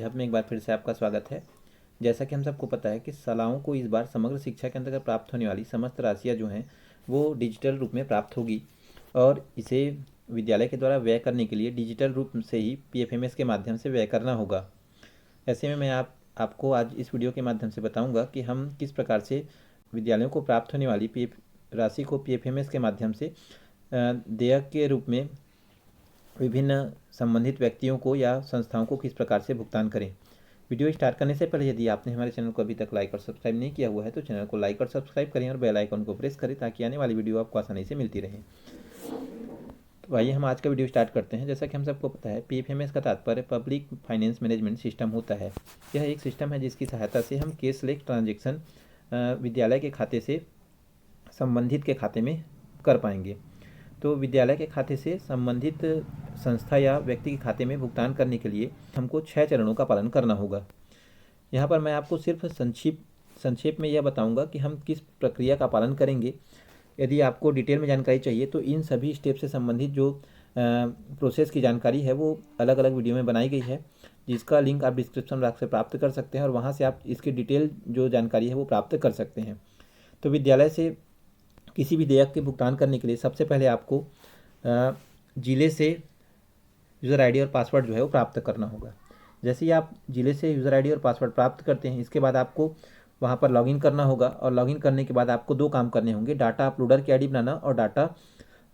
Knowledge hub में एक बार फिर से आपका स्वागत है। जैसा कि हम सबको पता है कि शालाओं को इस बार समग्र शिक्षा के अंतर्गत प्राप्त होने वाली समस्त राशियाँ जो हैं वो डिजिटल रूप में प्राप्त होगी और इसे विद्यालय के द्वारा व्यय करने के लिए डिजिटल रूप से ही पीएफएमएस के माध्यम से व्यय करना होगा। ऐसे में मैं आपको आज इस वीडियो के माध्यम से बताऊंगा कि हम किस प्रकार से विद्यालयों को प्राप्त होने वाली पीएफ राशि को पीएफएमएस के माध्यम से देयक के रूप में विभिन्न संबंधित व्यक्तियों को या संस्थाओं को किस प्रकार से भुगतान करें। वीडियो स्टार्ट करने से पहले यदि आपने हमारे चैनल को अभी तक लाइक और सब्सक्राइब नहीं किया हुआ है तो चैनल को लाइक और सब्सक्राइब करें और बेल आइकन को प्रेस करें ताकि आने वाली वीडियो आपको आसानी से मिलती रहे। तो आइए हम आज का वीडियो स्टार्ट करते हैं। जैसा कि हम सबको पता है पीएफएमएस का तात्पर्य पब्लिक फाइनेंस मैनेजमेंट सिस्टम होता है। यह एक सिस्टम है जिसकी सहायता से हम कैशलेस ट्रांजेक्शन विद्यालय के खाते से संबंधित के खाते में कर पाएंगे। तो विद्यालय के खाते से संबंधित संस्था या व्यक्ति के खाते में भुगतान करने के लिए हमको 6 चरणों का पालन करना होगा। यहाँ पर मैं आपको सिर्फ संक्षेप में यह बताऊंगा कि हम किस प्रक्रिया का पालन करेंगे। यदि आपको डिटेल में जानकारी चाहिए तो इन सभी स्टेप से संबंधित जो प्रोसेस की जानकारी है वो अलग अलग वीडियो में बनाई गई है, जिसका लिंक आप डिस्क्रिप्शन बॉक्स से प्राप्त कर सकते हैं और वहाँ से आप इसकी डिटेल जो जानकारी है वो प्राप्त कर सकते हैं। तो विद्यालय से किसी भी देयक के भुगतान करने के लिए सबसे पहले आपको जिले से यूज़र आईडी और पासवर्ड जो है वो प्राप्त करना होगा। जैसे ही आप जिले से यूज़र आईडी और पासवर्ड प्राप्त करते हैं इसके बाद आपको वहाँ पर लॉगिन करना होगा और लॉगिन करने के बाद आपको 2 काम करने होंगे, डाटा अपलोडर की आईडी बनाना और डाटा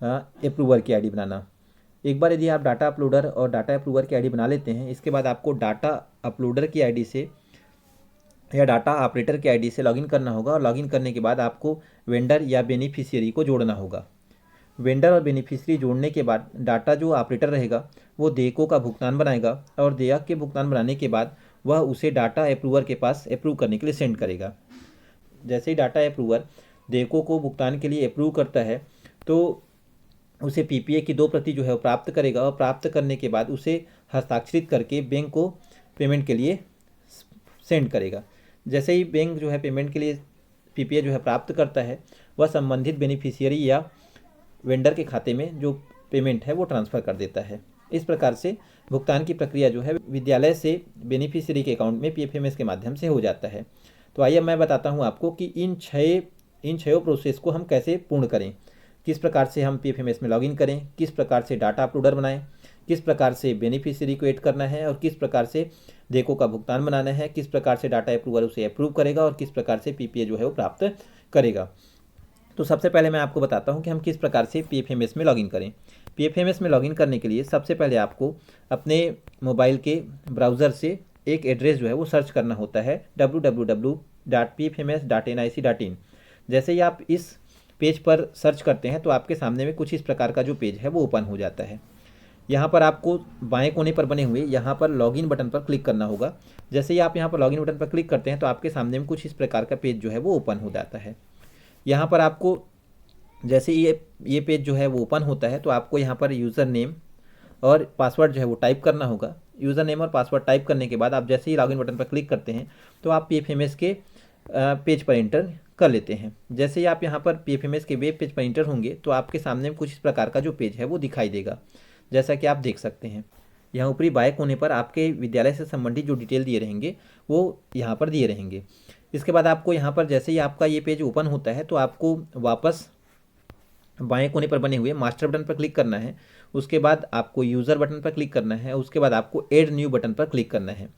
अप्रूवर की आईडी बनाना। एक बार यदि आप डाटा अपलोडर और डाटा अप्रूवर की आईडी बना लेते हैं इसके बाद आपको डाटा अपलोडर की आईडी से या डाटा ऑपरेटर की आईडी से लॉगिन करना होगा और लॉगिन करने के बाद आपको वेंडर या बेनिफिशियरी को जोड़ना होगा। वेंडर और बेनिफिशियरी जोड़ने के बाद डाटा जो ऑपरेटर रहेगा वो देयकों का भुगतान बनाएगा और देयक के भुगतान बनाने के बाद वह उसे डाटा अप्रूवर के पास अप्रूव करने के लिए सेंड करेगा। जैसे ही डाटा अप्रूवर देयकों को भुगतान के लिए अप्रूव करता है तो उसे पीपीए की 2 प्रति जो है वो प्राप्त करेगा और प्राप्त करने के बाद उसे हस्ताक्षरित करके बैंक को पेमेंट के लिए सेंड करेगा। जैसे ही बैंक जो है पेमेंट के लिए पीपीए जो है प्राप्त करता है वह संबंधित बेनिफिशियरी या वेंडर के खाते में जो पेमेंट है वो ट्रांसफ़र कर देता है। इस प्रकार से भुगतान की प्रक्रिया जो है विद्यालय से बेनिफिशियरी के अकाउंट में पीएफएमएस के माध्यम से हो जाता है। तो आइए मैं बताता हूँ आपको कि इन छह प्रोसेस को हम कैसे पूर्ण करें, किस प्रकार से हम पीएफएमएस में लॉगिन करें, किस प्रकार से डाटा अपलोडर बनाएं, किस प्रकार से बेनिफिशियरी को ऐड करना है और किस प्रकार से देयकों का भुगतान बनाना है, किस प्रकार से डाटा अप्रूवर उसे अप्रूव करेगा और किस प्रकार से पीपीए जो है वो प्राप्त करेगा। तो सबसे पहले मैं आपको बताता हूं कि हम किस प्रकार से पीएफएमएस में लॉगिन करें। पीएफएमएस में लॉगिन करने के लिए सबसे पहले आपको अपने मोबाइल के ब्राउज़र से एक एड्रेस जो है वो सर्च करना होता है www.pfms.nic.in। जैसे ही आप इस पेज पर सर्च करते हैं तो आपके सामने में कुछ इस प्रकार का जो पेज है वो ओपन हो जाता है। यहाँ पर आपको बाएं कोने पर बने हुए यहाँ पर लॉगिन बटन पर क्लिक करना होगा। जैसे ही आप यहाँ पर लॉगिन बटन पर क्लिक करते हैं तो आपके सामने में कुछ इस प्रकार का पेज जो है वो ओपन हो जाता है। यहाँ पर आपको जैसे ये पेज जो है वो ओपन होता है तो आपको यहाँ पर यूज़र नेम और पासवर्ड जो है वो टाइप करना होगा। यूज़र नेम और पासवर्ड टाइप करने के बाद आप जैसे ही लॉगिन बटन पर क्लिक करते हैं तो आप पीएफएमएस के पेज पर इंटर कर लेते हैं। जैसे ही आप यहाँ पर पीएफएमएस के वेब पेज पर इंटर होंगे तो आपके सामने में कुछ इस प्रकार का जो पेज है वो दिखाई देगा, जैसा कि आप देख सकते हैं। यहाँ ऊपरी बाएं कोने पर आपके विद्यालय से संबंधित जो डिटेल दिए रहेंगे वो यहाँ पर दिए रहेंगे। इसके बाद आपको यहाँ पर जैसे ही आपका ये पेज ओपन होता है तो आपको वापस बाएं कोने पर बने हुए मास्टर बटन पर क्लिक करना है। उसके बाद आपको यूज़र बटन पर क्लिक करना है। उसके बाद आपको ऐड न्यू बटन पर क्लिक करना है।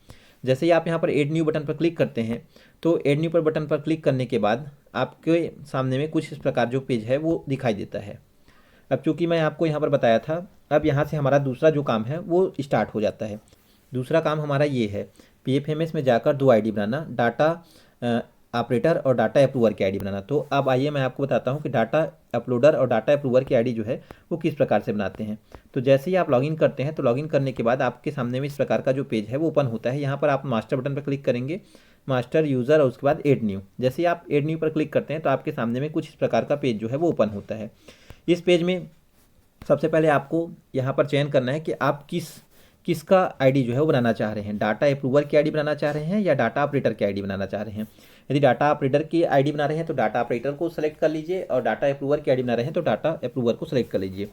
जैसे ही आप यहाँ पर ऐड न्यू बटन पर क्लिक करते हैं तो ऐड न्यू पर बटन पर क्लिक करने के बाद आपके सामने में कुछ इस प्रकार जो पेज है वो दिखाई देता है। अब चूँकि मैं आपको यहाँ पर बताया था, अब यहाँ से हमारा दूसरा जो काम है वो स्टार्ट हो जाता है। दूसरा काम हमारा ये है पीएफएमएस में जाकर 2 आईडी बनाना, डाटा ऑपरेटर और डाटा अप्रूवर की आईडी बनाना। तो अब आइए मैं आपको बताता हूँ कि डाटा अपलोडर और डाटा अप्रूवर की आईडी जो है वो किस प्रकार से बनाते हैं। तो जैसे ही आप लॉगिन करते हैं तो लॉगिन करने के बाद आपके सामने में इस प्रकार का जो पेज है वो ओपन होता है। यहाँ पर आप मास्टर बटन पर क्लिक करेंगे, मास्टर यूज़र और उसके बाद ऐड न्यू। जैसे ही आप ऐड न्यू पर क्लिक करते हैं तो आपके सामने में कुछ इस प्रकार का पेज जो है वो ओपन होता है। इस पेज में सबसे पहले आपको यहाँ पर चयन करना है कि आप किसका आईडी जो है वो बनाना चाह रहे हैं। डाटा अप्रूवर की आईडी बनाना चाह रहे हैं या डाटा ऑपरेटर की आईडी बनाना चाह रहे हैं। यदि डाटा ऑपरेटर की आईडी बना रहे हैं तो डाटा ऑपरेटर को सेलेक्ट कर लीजिए और डाटा अप्रूवर की आईडी बना रहे हैं तो डाटा अप्रूवर को सेलेक्ट कर लीजिए।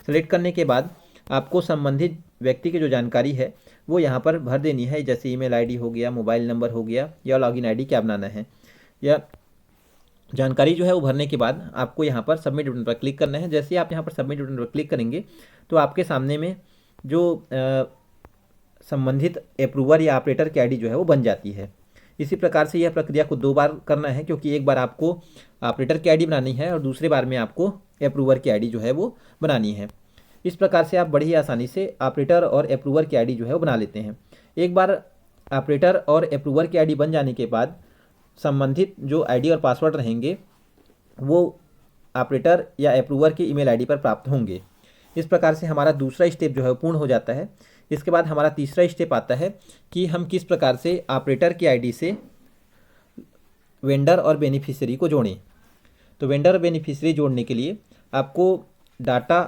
सेलेक्ट करने के बाद आपको संबंधित व्यक्ति की जो जानकारी है वो यहाँ पर भर देनी है, जैसे ईमेल आईडी हो गया, मोबाइल नंबर हो गया, या लॉगिन आईडी क्या बनाना है। या जानकारी जो है वो भरने के बाद आपको यहाँ पर सबमिट बटन पर क्लिक करना है। जैसे ही आप यहाँ पर सबमिट बटन पर क्लिक करेंगे तो आपके सामने में जो संबंधित अप्रूवर या ऑपरेटर की आईडी जो है वो बन जाती है। इसी प्रकार से यह प्रक्रिया को 2 बार करना है, क्योंकि एक बार आपको ऑपरेटर की आईडी बनानी है और दूसरे बार में आपको अप्रूवर की आईडी जो है वो बनानी है। इस प्रकार से आप बड़ी ही आसानी से ऑपरेटर और अप्रूवर की आईडी जो है वो बना लेते हैं। एक बार ऑपरेटर और अप्रूवर की आईडी बन जाने के बाद संबंधित जो आईडी और पासवर्ड रहेंगे वो ऑपरेटर या अप्रूवर की ईमेल आईडी पर प्राप्त होंगे। इस प्रकार से हमारा दूसरा स्टेप जो है वो पूर्ण हो जाता है। इसके बाद हमारा तीसरा स्टेप आता है कि हम किस प्रकार से ऑपरेटर की आईडी से वेंडर और बेनिफिशियरी को जोड़ें। तो वेंडर और बेनिफिशियरी जोड़ने के लिए आपको डाटा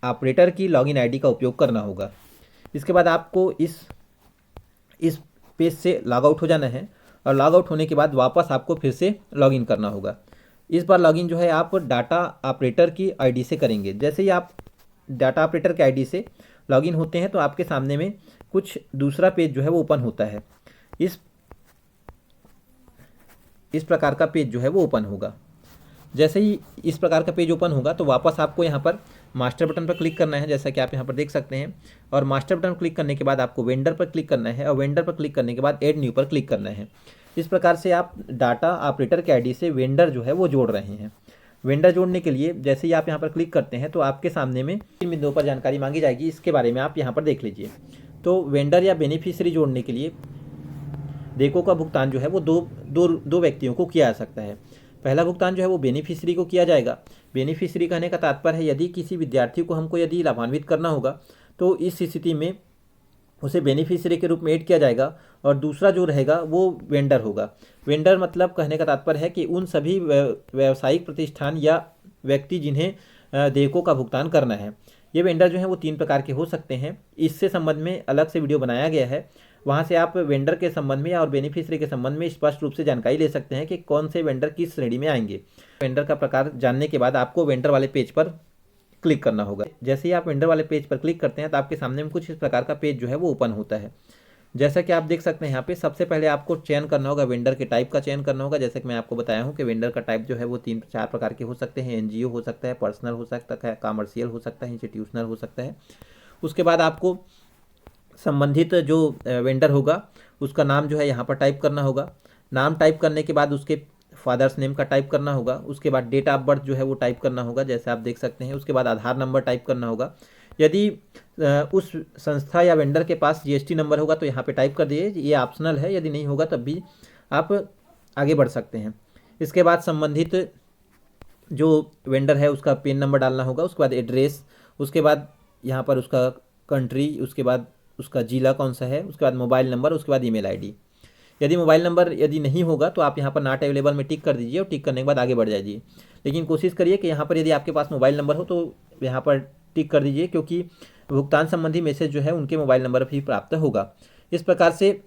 ऑपरेटर की लॉगिन आईडी का उपयोग करना होगा। इसके बाद आपको इस पेज से लॉग आउट हो जाना है और लॉग आउट होने के बाद वापस आपको फिर से लॉगिन करना होगा। इस बार लॉगिन जो है आप डाटा ऑपरेटर की आईडी से करेंगे। जैसे ही आप डाटा ऑपरेटर की आईडी से लॉगिन होते हैं तो आपके सामने में कुछ दूसरा पेज जो है वो ओपन होता है। इस प्रकार का पेज जो है वो ओपन होगा। जैसे ही इस प्रकार का पेज ओपन होगा तो वापस आपको यहाँ पर मास्टर बटन पर क्लिक करना है, जैसा कि आप यहाँ पर देख सकते हैं। और मास्टर बटन क्लिक करने के बाद आपको वेंडर पर क्लिक करना है और वेंडर पर क्लिक करने के बाद ऐड न्यू पर क्लिक करना है। इस प्रकार से आप डाटा ऑपरेटर के आईडी से वेंडर जो है वो जोड़ रहे हैं। वेंडर जोड़ने के लिए जैसे ही आप यहाँ पर क्लिक करते हैं तो आपके सामने में 3 बिंदुओं पर जानकारी मांगी जाएगी, इसके बारे में आप यहाँ पर देख लीजिए। तो वेंडर या बेनिफिशियरी जोड़ने के लिए देयकों का भुगतान जो है वो दो व्यक्तियों को किया जा सकता है। पहला भुगतान जो है वो बेनिफिशियरी को किया जाएगा। बेनिफिशियरी कहने का तात्पर्य है यदि किसी विद्यार्थी को हमको यदि लाभान्वित करना होगा तो इस स्थिति में उसे बेनिफिशियरी के रूप में ऐड किया जाएगा। और दूसरा जो रहेगा वो वेंडर होगा। वेंडर मतलब कहने का तात्पर्य है कि उन सभी व्यावसायिक प्रतिष्ठान या व्यक्ति जिन्हें देयकों का भुगतान करना है। ये वेंडर जो है वो 3 प्रकार के हो सकते हैं। इससे संबंध में अलग से वीडियो बनाया गया है, वहाँ से आप वेंडर के संबंध में और बेनिफिशियरी के संबंध में स्पष्ट रूप से जानकारी ले सकते हैं कि कौन से वेंडर किस श्रेणी में आएंगे। वेंडर का प्रकार जानने के बाद आपको वेंडर वाले पेज पर क्लिक करना होगा। जैसे ही आप वेंडर वाले पेज पर क्लिक करते हैं तो आपके सामने में कुछ इस प्रकार का पेज जो है वो ओपन होता है। जैसा कि आप देख सकते हैं यहाँ पे सबसे पहले आपको चयन करना होगा, वेंडर के टाइप का चयन करना होगा। जैसे कि मैं आपको बताया हूँ कि वेंडर का टाइप जो है वो 3-4 प्रकार के हो सकते हैं। एनजीओ हो सकता है, पर्सनल हो सकता है, कॉमर्शियल हो सकता है, इंस्टीट्यूशनल हो सकता है। उसके बाद आपको संबंधित जो वेंडर होगा उसका नाम जो है यहाँ पर टाइप करना होगा। नाम टाइप करने के बाद उसके फादर्स नेम का टाइप करना होगा। उसके बाद डेट ऑफ बर्थ जो है वो टाइप करना होगा, जैसे आप देख सकते हैं। उसके बाद आधार नंबर टाइप करना होगा। यदि उस संस्था या वेंडर के पास जीएसटी नंबर होगा तो यहाँ पे टाइप कर दीजिए, ये ऑप्शनल है। यदि नहीं होगा तब भी आप आगे बढ़ सकते हैं। इसके बाद संबंधित जो वेंडर है उसका पेन नंबर डालना होगा। उसके बाद एड्रेस, उसके बाद यहाँ पर उसका कंट्री, उसके बाद उसका जिला कौन सा है, उसके बाद मोबाइल नंबर, उसके बाद ईमेल आईडी। यदि मोबाइल नंबर यदि नहीं होगा तो आप यहाँ पर नॉट अवेलेबल में टिक कर दीजिए और टिक करने के बाद आगे बढ़ जाइए। लेकिन कोशिश करिए कि यहाँ पर यदि आपके पास मोबाइल नंबर हो तो यहाँ पर टिक कर दीजिए, क्योंकि भुगतान संबंधी मैसेज जो है उनके मोबाइल नंबर भी प्राप्त होगा। इस प्रकार से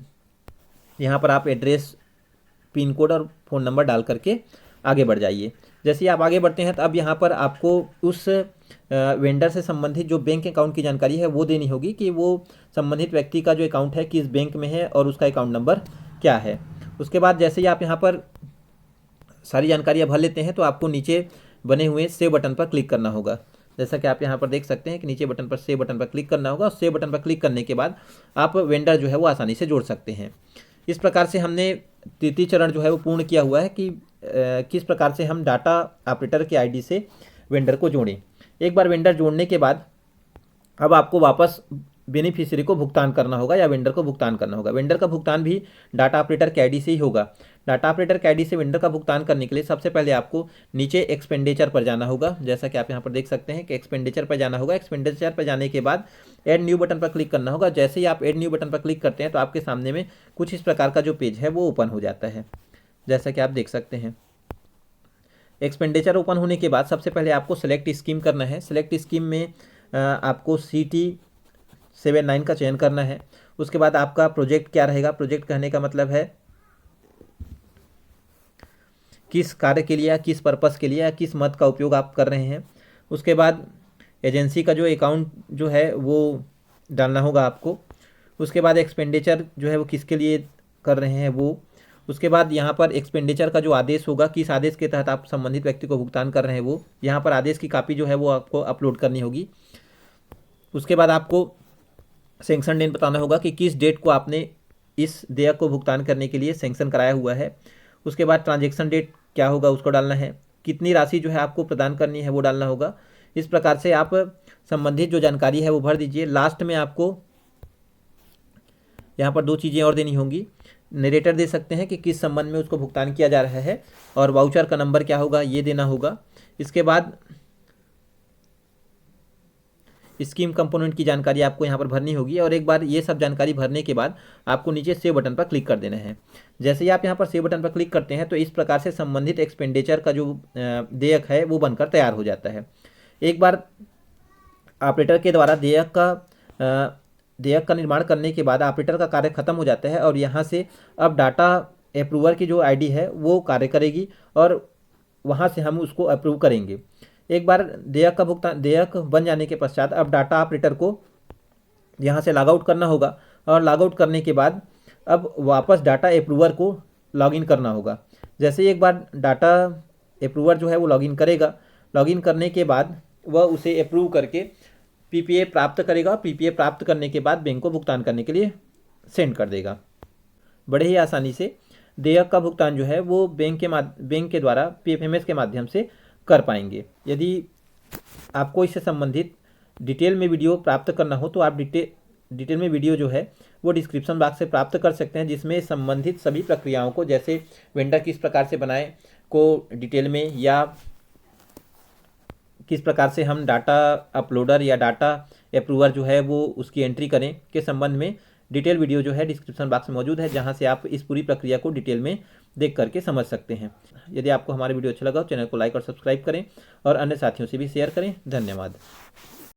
यहाँ पर आप एड्रेस, पिन कोड और फ़ोन नंबर डाल करके आगे बढ़ जाइए। जैसे ही आप आगे बढ़ते हैं तो अब यहाँ पर आपको उस वेंडर से संबंधित जो बैंक अकाउंट की जानकारी है वो देनी होगी कि वो संबंधित व्यक्ति का जो अकाउंट है किस बैंक में है और उसका अकाउंट नंबर क्या है। उसके बाद जैसे ही आप यहाँ पर सारी जानकारियाँ भर लेते हैं तो आपको नीचे बने हुए सेव बटन पर क्लिक करना होगा। जैसा कि आप यहाँ पर देख सकते हैं कि नीचे बटन पर सेव बटन पर क्लिक करना होगा। सेव बटन पर क्लिक करने के बाद आप वेंडर जो है वो आसानी से जोड़ सकते हैं। इस प्रकार से हमने तृतीय चरण जो है वो पूर्ण किया हुआ है कि किस प्रकार से हम डाटा ऑपरेटर के आईडी से वेंडर को जोड़ें। एक बार वेंडर जोड़ने के बाद अब आपको वापस बेनिफिशियरी को भुगतान करना होगा या वेंडर को भुगतान करना होगा। वेंडर का भुगतान भी डाटा ऑपरेटर के आईडी से ही होगा। डाटा ऑपरेटर के आईडी से वेंडर का भुगतान करने के लिए सबसे पहले आपको नीचे एक्सपेंडिचर पर जाना होगा। जैसा कि आप यहाँ पर देख सकते हैं कि एक्सपेंडिचर पर जाना होगा। एक्सपेंडिचर पर जाने के बाद ऐड न्यू बटन पर क्लिक करना होगा। जैसे ही आप ऐड न्यू बटन पर क्लिक करते हैं तो आपके सामने में कुछ इस प्रकार का जो पेज है वो ओपन हो जाता है, जैसा कि आप देख सकते हैं। एक्सपेंडिचर ओपन होने के बाद सबसे पहले आपको सेलेक्ट स्कीम करना है। सेलेक्ट स्कीम में आपको CT79 का चयन करना है। उसके बाद आपका प्रोजेक्ट क्या रहेगा। प्रोजेक्ट कहने का मतलब है किस कार्य के लिए या किस पर्पस के लिए या किस मद का उपयोग आप कर रहे हैं। उसके बाद एजेंसी का जो अकाउंट जो है वो डालना होगा आपको। उसके बाद एक्सपेंडिचर जो है वो किसके लिए कर रहे हैं वो, उसके बाद यहाँ पर एक्सपेंडिचर का जो आदेश होगा, किस आदेश के तहत आप संबंधित व्यक्ति को भुगतान कर रहे हैं वो, यहाँ पर आदेश की कॉपी जो है वो आपको अपलोड करनी होगी। उसके बाद आपको सैंक्शन डेट बताना होगा कि किस डेट को आपने इस देयक को भुगतान करने के लिए सैंक्शन कराया हुआ है। उसके बाद ट्रांजैक्शन डेट क्या होगा उसको डालना है, कितनी राशि जो है आपको प्रदान करनी है वो डालना होगा। इस प्रकार से आप संबंधित जो जानकारी है वो भर दीजिए। लास्ट में आपको यहाँ पर 2 चीज़ें और देनी होंगी, नरेटर दे सकते हैं कि किस संबंध में उसको भुगतान किया जा रहा है, और वाउचर का नंबर क्या होगा ये देना होगा। इसके बाद स्कीम कंपोनेंट की जानकारी आपको यहाँ पर भरनी होगी, और एक बार ये सब जानकारी भरने के बाद आपको नीचे सेव बटन पर क्लिक कर देना है। जैसे ही आप यहाँ पर सेव बटन पर क्लिक करते हैं तो इस प्रकार से संबंधित एक्सपेंडिचर का जो देयक है वो बनकर तैयार हो जाता है। एक बार ऑपरेटर के द्वारा देयक का निर्माण करने के बाद ऑपरेटर का कार्य खत्म हो जाता है, और यहाँ से अब डाटा अप्रूवर की जो आईडी है वो कार्य करेगी, और वहाँ से हम उसको अप्रूव करेंगे। एक बार देयक बन जाने के पश्चात अब डाटा ऑपरेटर को यहाँ से लॉग आउट करना होगा, और लॉग आउट करने के बाद अब वापस डाटा अप्रूवर को लॉगिन करना होगा। जैसे एक बार डाटा अप्रूवर जो है वो लॉगिन करेगा, लॉगिन करने के बाद वह उसे अप्रूव करके पीपीए प्राप्त करेगा, पीपीए प्राप्त करने के बाद बैंक को भुगतान करने के लिए सेंड कर देगा। बड़े ही आसानी से देयक का भुगतान जो है वो बैंक के द्वारा पीएफएमएस के माध्यम से कर पाएंगे। यदि आपको इससे संबंधित डिटेल में वीडियो प्राप्त करना हो तो आप डिटेल में वीडियो जो है वो डिस्क्रिप्शन बॉक्स से प्राप्त कर सकते हैं, जिसमें संबंधित सभी प्रक्रियाओं को, जैसे वेंडर किस प्रकार से बनाए को डिटेल में, या किस प्रकार से हम डाटा अपलोडर या डाटा अप्रूवर जो है वो उसकी एंट्री करें के संबंध में डिटेल वीडियो जो है डिस्क्रिप्शन बॉक्स में मौजूद है, जहां से आप इस पूरी प्रक्रिया को डिटेल में देख करके समझ सकते हैं। यदि आपको हमारी वीडियो अच्छा लगा तो चैनल को लाइक और सब्सक्राइब करें, और अन्य साथियों से भी शेयर करें। धन्यवाद।